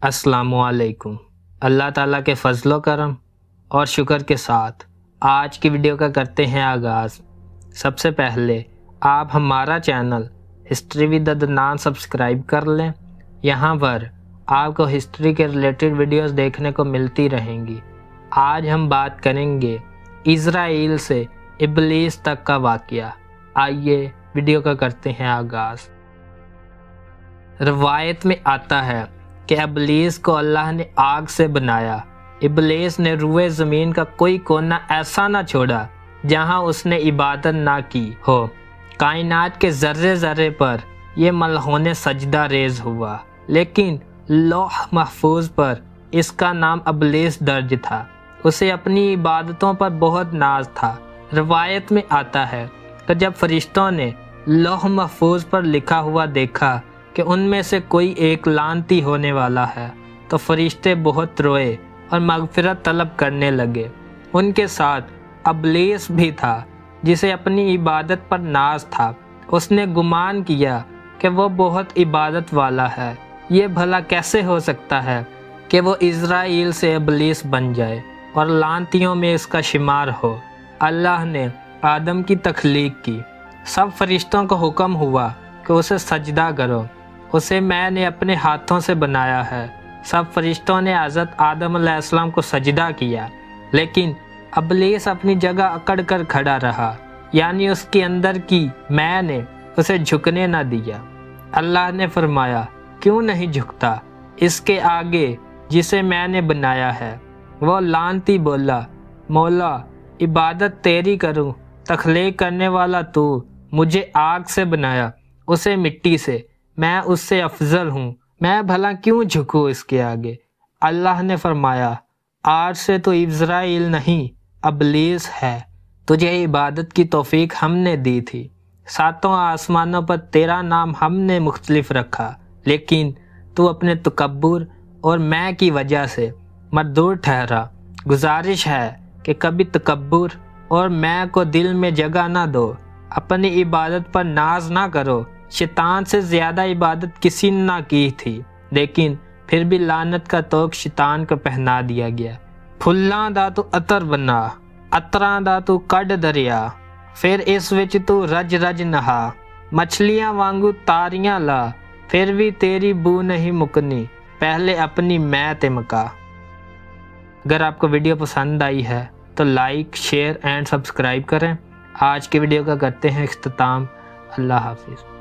السلام علیکم۔ اللہ تعالیٰ کے فضل و کرم اور شکر کے ساتھ آج کی ویڈیو کا کرتے ہیں آغاز۔ سب سے پہلے آپ ہمارا channel history with Adnan subscribe کر لیں۔ یہاں پر آپ کو ہسٹری کے ریلیٹڈ ویڈیوز دیکھنے کو ملتی رہیں گی۔ آج ہم بات کریں گے اسرائیل سے ابلیس تک کا واقعہ۔ آئیے ویڈیو کا کرتے ہیں آغاز۔ روایت میں آتا ہے کہ ابلیس کو اللہ نے آگ سے بنایا۔ ابلیس نے روئے زمین کا کوئی کونا ایسا نہ چھوڑا جہاں اس نے عبادت نہ کی ہو۔ کائنات کے ذرے ذرے پر یہ ملعون سجدہ ریز ہوا، لیکن لوح محفوظ پر اس کا نام ابلیس درج تھا۔ اسے اپنی عبادتوں پر بہت ناز تھا۔ روایت میں آتا ہے کہ جب فرشتوں نے لوح محفوظ پر لکھا ہوا دیکھا کہ ان میں سے کوئی ایک لعنتی ہونے والا ہے تو فرشتے بہت روئے اور مغفرت طلب کرنے لگے۔ ان کے ساتھ ابلیس بھی تھا جسے اپنی عبادت پر ناز تھا۔ اس نے گمان کیا کہ وہ بہت عبادت والا ہے، یہ بھلا کیسے ہو سکتا ہے کہ وہ اسرائیل سے ابلیس بن جائے اور لعنتیوں میں اس کا شمار ہو۔ اللہ نے آدم کی تخلیق کی۔ سب فرشتوں کو حکم ہوا کہ اسے سجدہ کرو، اسے میں نے اپنے ہاتھوں سے بنایا ہے۔ سب فرشتوں نے حضرت آدم علیہ السلام کو سجدہ کیا، لیکن ابلیس اپنی جگہ اکڑ کر کھڑا رہا، یعنی اس کے اندر کی میں نے اسے جھکنے نہ دیا۔ اللہ نے فرمایا، کیوں نہیں جھکتا اس کے آگے جسے میں نے بنایا ہے؟ وہ لعنتی بولا، مولا عبادت تیری کروں، تخلیق کرنے والا تو، مجھے آگ سے بنایا، اسے مٹی سے، میں اس سے افضل ہوں، میں بھلا کیوں جھکوں اس کے آگے؟ اللہ نے فرمایا، آج سے تو اسرائیل نہیں ابلیس ہے، تجھے عبادت کی توفیق ہم نے دی تھی۔ ساتوں آسمانوں پر تیرا نام ہم نے مختلف رکھا، لیکن تو اپنے تکبر اور میں کی وجہ سے مردود ٹھہرا۔ گزارش ہے کہ کبھی تکبر اور میں کو دل میں جگہ نہ دو، اپنی عبادت پر ناز نہ کرو۔ شیطان سے زیادہ عبادت کسی نے نہ کی تھی، لیکن پھر بھی لعنت کا توق شیطان کو پہنا دیا گیا۔ پھلاں دا تو عطر بنا، عطراں دا تو کڈ دریا، پھر اس وچ تو رج رج نہا، مچھلیاں وانگو تاریاں لا، پھر بھی تیری بو نہیں مکنی، پہلے اپنی میں تے مکا۔ اگر آپ کو ویڈیو پسند آئی ہے تو لائک، شیئر اینڈ سبسکرائب کریں۔ آج کے ویڈیو کا کرتے ہیں اختتام۔ اللہ حافظ۔